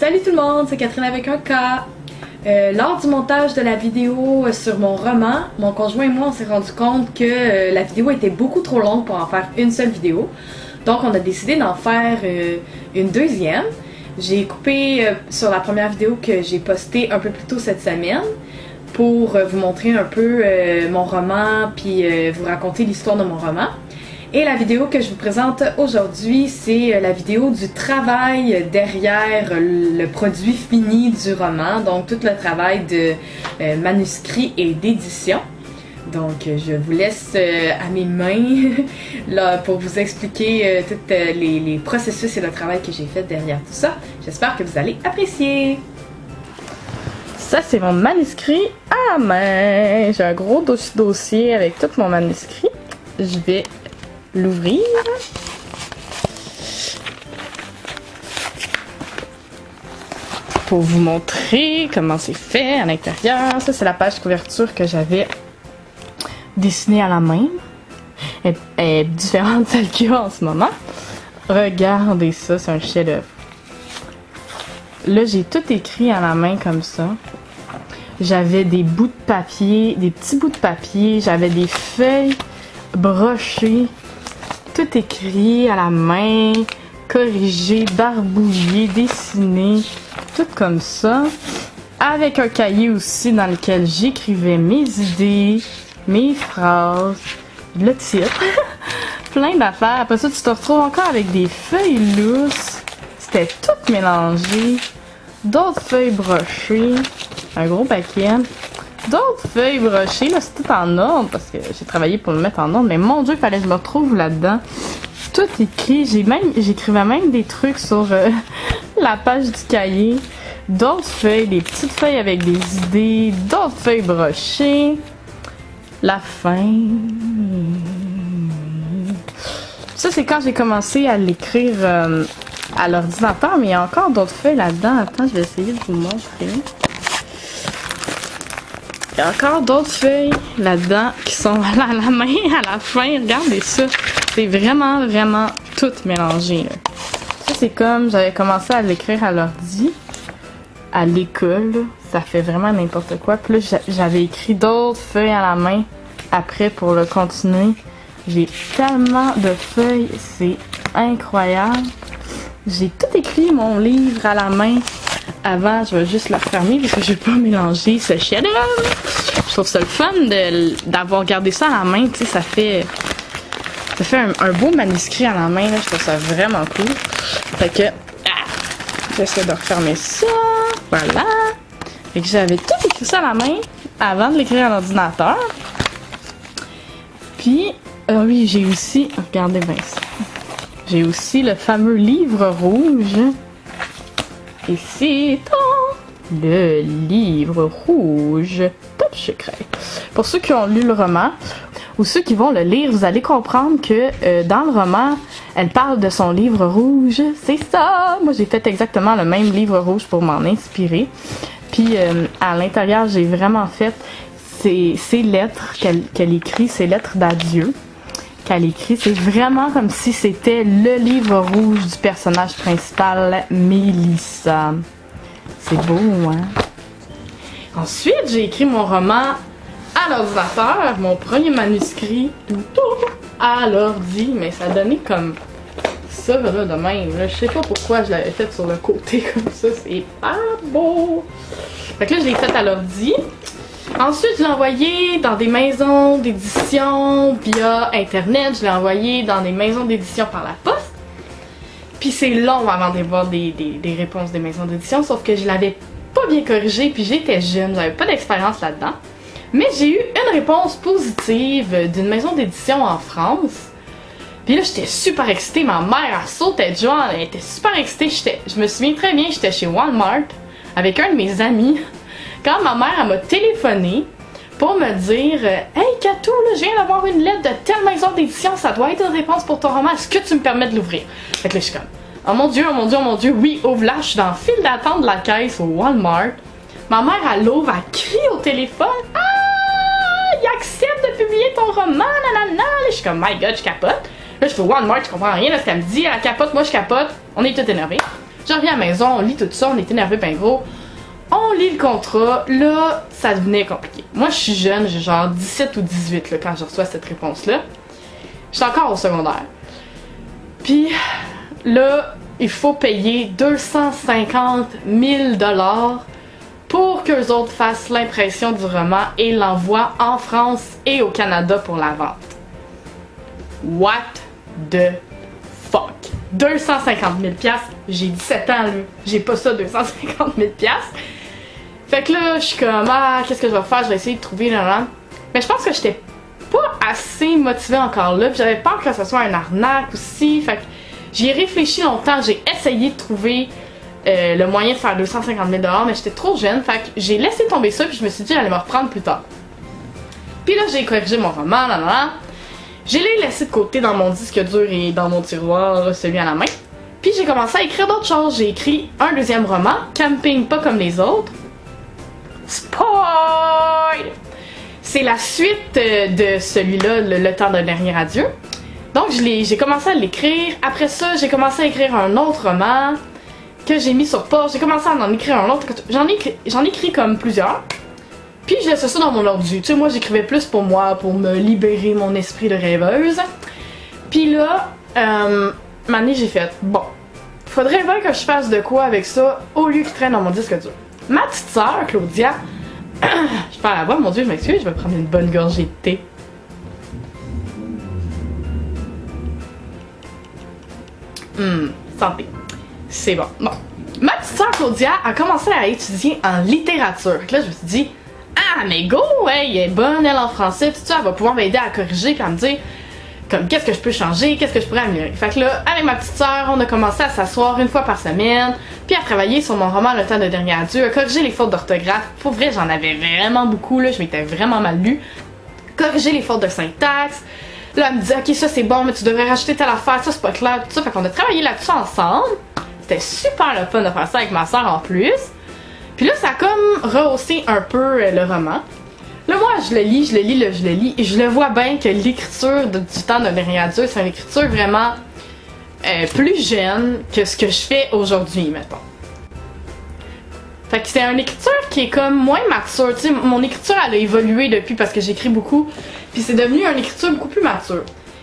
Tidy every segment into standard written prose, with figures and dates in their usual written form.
Salut tout le monde, c'est Catherine avec un K. Lors du montage de la vidéo sur mon roman, mon conjoint et moi on s'est rendu compte que la vidéo était beaucoup trop longue pour en faire une seule vidéo. Donc on a décidé d'en faire une deuxième. J'ai coupé sur la première vidéo que j'ai postée un peu plus tôt cette semaine pour vous montrer un peu mon roman puis vous raconter l'histoire de mon roman. Et la vidéo que je vous présente aujourd'hui, c'est la vidéo du travail derrière le produit fini du roman, donc tout le travail de manuscrit et d'édition. Donc je vous laisse à mes mains là, pour vous expliquer tous les processus et le travail que j'ai fait derrière tout ça. J'espère que vous allez apprécier! Ça, c'est mon manuscrit à la main. J'ai un gros dossier avec tout mon manuscrit. Je vais l'ouvrir. Pour vous montrer comment c'est fait à l'intérieur. Ça, c'est la page couverture que j'avais dessinée à la main. Elle est différente de celle qu'il y a en ce moment. Regardez ça, c'est un chef-d'œuvre. Là, j'ai tout écrit à la main comme ça. J'avais des bouts de papier, des petits bouts de papier. J'avais des feuilles brochées. Tout écrit à la main, corrigé, barbouillé, dessiné, tout comme ça. Avec un cahier aussi dans lequel j'écrivais mes idées, mes phrases, le titre, plein d'affaires. Après ça, tu te retrouves encore avec des feuilles lousses. C'était tout mélangé. D'autres feuilles brochées, un gros paquet. D'autres feuilles brochées, là, c'est tout en ordre parce que j'ai travaillé pour le mettre en ordre, mais mon Dieu, il fallait que je me retrouve là-dedans. Tout écrit, j'écrivais même des trucs sur la page du cahier. D'autres feuilles, des petites feuilles avec des idées, d'autres feuilles brochées. La fin. Ça, c'est quand j'ai commencé à l'écrire à l'ordinateur, mais il y a encore d'autres feuilles là-dedans. Attends, je vais essayer de vous montrer. Il y a encore d'autres feuilles là-dedans qui sont à la main, à la fin. Regardez ça. C'est vraiment, vraiment tout mélangé. Là. Ça, c'est comme j'avais commencé à l'écrire à l'ordi, à l'école. Ça fait vraiment n'importe quoi. Puis là, j'avais écrit d'autres feuilles à la main après pour le continuer. J'ai tellement de feuilles. C'est incroyable. J'ai tout écrit mon livre à la main. Avant, je vais juste la fermer parce que je vais pas mélanger ce chef-d'œuvre. Je trouve ça le fun d'avoir gardé ça à la main, tu sais, ça fait un beau manuscrit à la main, là. Je trouve ça vraiment cool. Fait que, j'essaie de refermer ça, voilà. Fait que j'avais tout écrit ça à la main avant de l'écrire à l'ordinateur. Puis, oui, j'ai aussi, regardez bien ça. J'ai aussi le fameux livre rouge. Et c'est le livre rouge top secret. Pour ceux qui ont lu le roman, ou ceux qui vont le lire, vous allez comprendre que dans le roman, elle parle de son livre rouge. C'est ça! Moi, j'ai fait exactement le même livre rouge pour m'en inspirer. Puis, à l'intérieur, j'ai vraiment fait ces lettres qu'elle écrit, ces lettres d'adieu qu'elle écrit. C'est vraiment comme si c'était le livre rouge du personnage principal, Mélissa. C'est beau, hein? Ensuite, j'ai écrit mon roman à l'ordinateur, mon premier manuscrit, à l'ordi, mais ça donnait comme ça, là, de même. Là. Je sais pas pourquoi je l'avais fait sur le côté comme ça, c'est pas beau! Fait que là, je l'ai fait à l'ordi. Ensuite, je l'ai envoyé dans des maisons d'édition via Internet. Je l'ai envoyé dans des maisons d'édition par la poste. Puis c'est long avant d'avoir des réponses des maisons d'édition, sauf que je l'avais pas bien corrigé, puis j'étais jeune, j'avais pas d'expérience là-dedans. Mais j'ai eu une réponse positive d'une maison d'édition en France. Puis là, j'étais super excitée. Ma mère, elle sautait de joie, elle était super excitée. Je me souviens très bien, j'étais chez Walmart avec un de mes amis. Quand ma mère m'a téléphoné pour me dire Hey Katou, là, je viens d'avoir une lettre de telle maison d'édition, ça doit être une réponse pour ton roman, est-ce que tu me permets de l'ouvrir? Fait que là, je suis comme Oh mon dieu, oh mon dieu, oh mon dieu, oui, ouvre-la, je suis dans le fil d'attente de la caisse au Walmart. Ma mère, elle l'ouvre, elle crie au téléphone Ah, il accepte de publier ton roman, nanana. Là, je suis comme My God, je capote. Là, je fais Walmart, je comprends rien de ce qu'elle me dit, elle capote, moi je capote, on est tout énervés. Je reviens à la maison, on lit tout ça, on est énervé ben gros. On lit le contrat, là, ça devenait compliqué. Moi, je suis jeune, j'ai genre 17 ou 18 là, quand je reçois cette réponse-là. J'étais encore au secondaire. Puis là, il faut payer 250 000 $ pour qu'eux autres fassent l'impression du roman et l'envoient en France et au Canada pour la vente. What the fuck? 250 000 $, j'ai 17 ans, là. J'ai pas ça, 250 000 $. Fait que là, je suis comme, ah, qu'est-ce que je vais faire? Je vais essayer de trouver là. Mais je pense que j'étais pas assez motivée encore là, puis j'avais peur que ce soit un arnaque aussi. Fait que j'y ai réfléchi longtemps, j'ai essayé de trouver le moyen de faire 250 000 $, mais j'étais trop jeune. Fait que j'ai laissé tomber ça, puis je me suis dit, j'allais me reprendre plus tard. Puis là, j'ai corrigé mon roman, là. Je l'ai laissé de côté dans mon disque dur et dans mon tiroir, celui à la main. Puis j'ai commencé à écrire d'autres choses. J'ai écrit un deuxième roman, Camping pas comme les autres. Spoil! C'est la suite de celui-là, le temps d'un dernier adieu. Donc j'ai commencé à l'écrire. Après ça, j'ai commencé à écrire un autre roman que j'ai mis sur pause. J'ai commencé à en écrire un autre. J'en ai écrit comme plusieurs. Puis je laissais ça dans mon ordi. Tu sais, moi j'écrivais plus pour moi, pour me libérer mon esprit de rêveuse. Puis là, maintenant j'ai fait, bon, faudrait bien que je fasse de quoi avec ça au lieu qu'il traîne dans mon disque dur. Ma petite sœur, Claudia, je parle à la voix, mon Dieu, je m'excuse, je vais prendre une bonne gorgée de thé. Santé. C'est bon. Bon. Ma petite sœur Claudia a commencé à étudier en littérature. Là, je me suis dit, ah, mais go, ouais, elle est bonne, elle, en français, tout ça, elle va pouvoir m'aider à corriger, puis à me dire, comme, qu'est-ce que je peux changer, qu'est-ce que je pourrais améliorer. Fait que là, avec ma petite sœur, on a commencé à s'asseoir une fois par semaine, puis à travailler sur mon roman Le temps de dernier adieu, à corriger les fautes d'orthographe. Pour vrai, j'en avais vraiment beaucoup, là, je m'étais vraiment mal lu. Corriger les fautes de syntaxe. Là, elle me disait, ok, ça c'est bon, mais tu devrais rajouter telle affaire, ça c'est pas clair, tout ça. Fait qu'on a travaillé là-dessus ensemble. C'était super le fun de faire ça avec ma sœur en plus. Puis là, ça a comme rehaussé un peu le roman. Là, moi, je le lis, et je le vois bien que l'écriture du temps d'un dernier adieu, c'est une écriture vraiment plus jeune que ce que je fais aujourd'hui, mettons. Fait que c'est une écriture qui est comme moins mature. Tu sais, mon écriture, elle a évolué depuis parce que j'écris beaucoup. Puis c'est devenu une écriture beaucoup plus mature.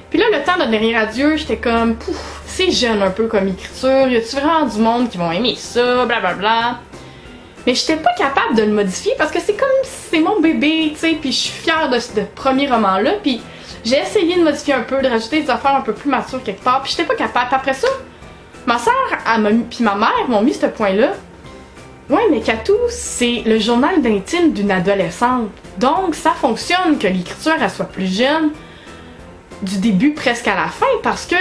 Puis là, le temps d'un dernier adieu, j'étais comme, pouf, c'est jeune un peu comme écriture. Y a-tu vraiment du monde qui vont aimer ça, blablabla. Mais j'étais pas capable de le modifier parce que c'est comme, c'est mon bébé, tu sais. Puis je suis fière de ce premier roman-là. Puis j'ai essayé de modifier un peu, de rajouter des affaires un peu plus matures quelque part. Puis j'étais pas capable. Puis après ça, ma soeur, puis ma mère m'ont mis ce point-là. Ouais, mais Katou, c'est le journal d'intime d'une adolescente. Donc, ça fonctionne que l'écriture, elle soit plus jeune du début presque à la fin parce que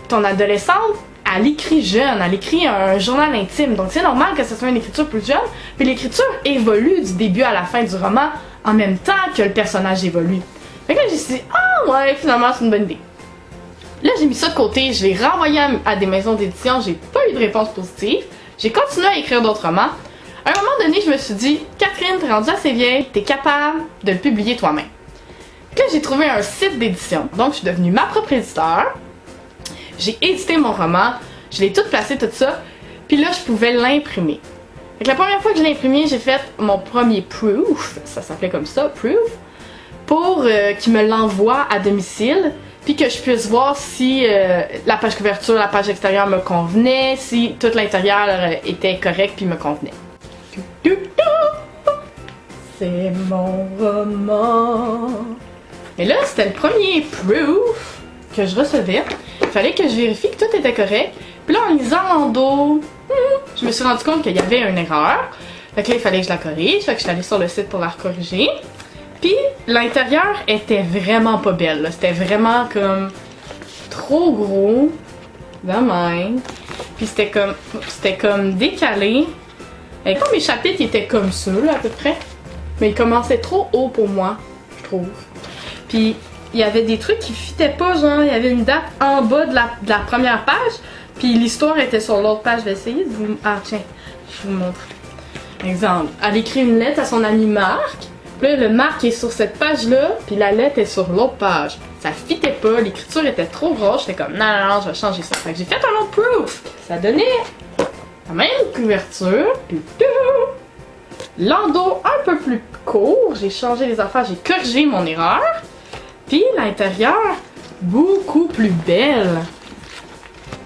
ton adolescente, elle écrit jeune, elle écrit un journal intime. Donc, c'est normal que ce soit une écriture plus jeune. Puis l'écriture évolue du début à la fin du roman en même temps que le personnage évolue. Fait que là, j'ai dit, ah ouais, finalement, c'est une bonne idée. Là, j'ai mis ça de côté, je l'ai renvoyé à des maisons d'édition, j'ai pas eu de réponse positive. J'ai continué à écrire d'autres romans. À un moment donné, je me suis dit, Catherine, t'es rendue assez vieille, t'es capable de le publier toi-même. Là, j'ai trouvé un site d'édition. Donc, je suis devenue ma propre éditeur. J'ai édité mon roman, je l'ai tout placé, tout ça. Puis là, je pouvais l'imprimer. Fait que la première fois que je l'ai imprimé, j'ai fait mon premier proof, ça s'appelait comme ça, proof, pour qu'il me l'envoie à domicile. Puis que je puisse voir si la page couverture, la page extérieure me convenait, si tout l'intérieur était correct puis me convenait. C'est mon roman. Et là, c'était le premier proof que je recevais. Il fallait que je vérifie que tout était correct. Puis là, en lisant en dos, je me suis rendu compte qu'il y avait une erreur. Fait que là, il fallait que je la corrige. Fait que je suis allée sur le site pour la corriger. Puis l'intérieur était vraiment pas belle. C'était vraiment comme trop gros. De même. Puis c'était comme décalé. Et comme mes chapitres étaient comme ça, là, à peu près. Mais ils commençaient trop haut pour moi, je trouve. Puis il y avait des trucs qui fitaient pas, genre il y avait une date en bas de la première page. Puis l'histoire était sur l'autre page. Je vais essayer de vous... Ah tiens, je vous montre. Exemple, elle écrit une lettre à son ami Marc. Puis là, le Marc est sur cette page-là, puis la lettre est sur l'autre page. Ça fitait pas, l'écriture était trop grosse. J'étais comme, non, je vais changer ça. Fait que j'ai fait un autre proof. Ça donnait... même couverture. L'endos un peu plus court. J'ai changé les affaires, j'ai corrigé mon erreur. Puis l'intérieur, beaucoup plus belle.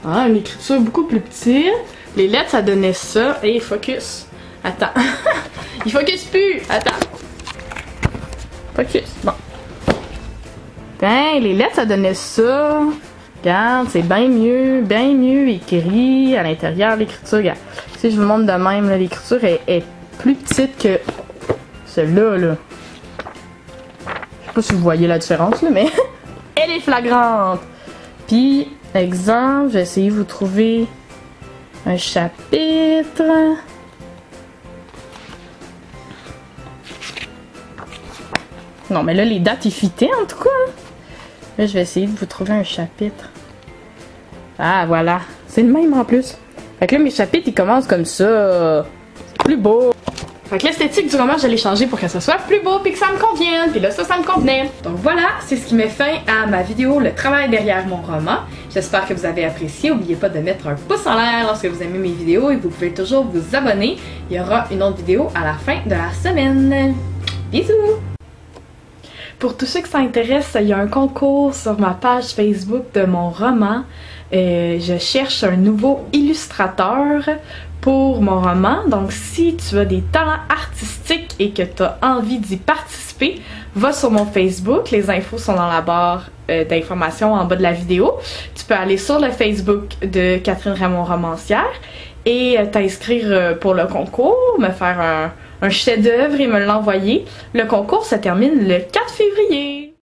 Ah, une écriture beaucoup plus petite. Les lettres, ça donnait ça. Et focus. Attends. Il focus plus. Attends. Focus. Bon. Ben, les lettres, ça donnait ça. Regarde, c'est bien mieux écrit à l'intérieur. L'écriture, regarde. Si je vous montre de même, l'écriture est plus petite que celle-là, là. Je sais pas si vous voyez la différence, là, mais elle est flagrante. Puis, exemple, je vais essayer de vous trouver un chapitre. Non, mais là, les dates, ils fitaient, en tout cas. Là, je vais essayer de vous trouver un chapitre. Ah, voilà. C'est le même, en plus. Fait que là, mes chapitres, ils commencent comme ça. C'est plus beau. Fait que l'esthétique du roman, je l'ai changé pour que ça soit plus beau puis que ça me convienne. Puis là, ça me convenait. Donc voilà, c'est ce qui met fin à ma vidéo, le travail derrière mon roman. J'espère que vous avez apprécié. N'oubliez pas de mettre un pouce en l'air lorsque vous aimez mes vidéos et vous pouvez toujours vous abonner. Il y aura une autre vidéo à la fin de la semaine. Bisous! Pour tous ceux que ça intéresse, il y a un concours sur ma page Facebook de mon roman. Je cherche un nouveau illustrateur pour mon roman. Donc si tu as des talents artistiques et que tu as envie d'y participer, va sur mon Facebook. Les infos sont dans la barre d'informations en bas de la vidéo. Tu peux aller sur le Facebook de Catherine Raymond Romancière et t'inscrire pour le concours, me faire un chef-d'œuvre et me l'envoyer. Le concours se termine le 4 février.